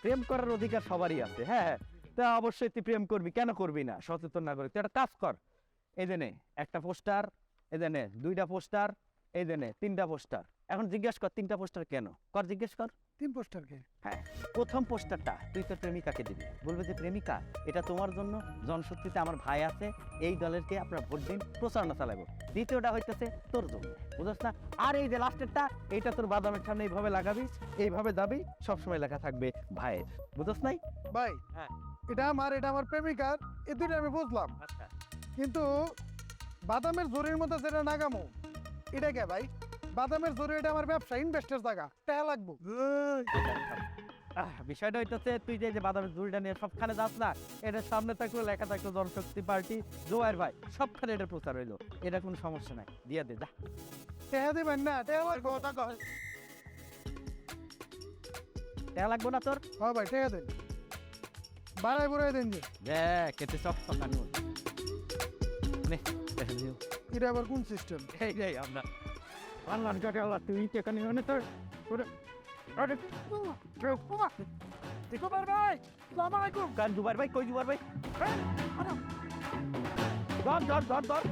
প্রেম করার অধিকার সবারই আছে, হ্যাঁ। তা অবশ্যই তুই প্রেম করবি, কেন করবি না? সচেতন নাগরিক তুই একটা কাজ কর। এই দেনে একটা পোস্টার, এই দেনে 2টা পোস্টার, এই দেনে 3টা পোস্টার। এখন জিজ্ঞেস কর 3টা পোস্টার কেন? জিজ্ঞেস কর। 3 পোস্টারকে হ্যাঁ, প্রথম পোস্টারটা তুই তোর প্রেমিকাকে দিবি, বলবে যে প্রেমিকা এটা তোমার জন্য, জনশক্তিতে আমার ভাই আছে, এই দলেরকে আপনার ভোট দিন, প্রচারণা চালাবো। দ্বিতীয়টা হইতেছে তোর জন্য, বুঝছ না? আর এই যে লাস্টেরটা, এইটা তোর বাদামের সামনে এইভাবে লাগাবি, এইভাবে দাবি, সবসময় লেখা থাকবে ভাইয়ের, বুঝছ নাই? ভাই হ্যাঁ। এটা আমার প্রেমিকার, এই দুটো আমি বুঝলাম, আচ্ছা, কিন্তু বাদামের জরির মধ্যে যেটা নাগামো এটা কে ভাই? বাদামের জরি এটা আমার ব্যবসা, ইনভেস্টের জায়গা, টাকা লাগবো। বিষয়টা হইতেছে তুই যে বাদামের ঝুড়িটা নিয়ে সবখানে যাস না, এটার সামনে থাকলো, লেখা থাকলো জনশক্তি পার্টি, জোয়ার ভাই, সবখানে এটা প্রচার হইলো। এটা কোনো সমস্যা নাই, দিয়া দে যা। টাকা দিবেন না? টাকা লাগবো। টাকা লাগবো না তোর? হ্যাঁ ভাই টাকা দেন, বাড়াই বুড়াই দেন যে। দেখ এতে সব কানুন নে, দেখা দিও। এটা আবার কোন সিস্টেম? এই রে আমরা আল্লাহ কাটে আল্লাহ, তুই টাকা নিও না তোর তোর আরে দেখো ভাই, সালাম আলাইকুম। কান জুবার ভাই, কই জুবার ভাই? ধর ধর ধর ধর।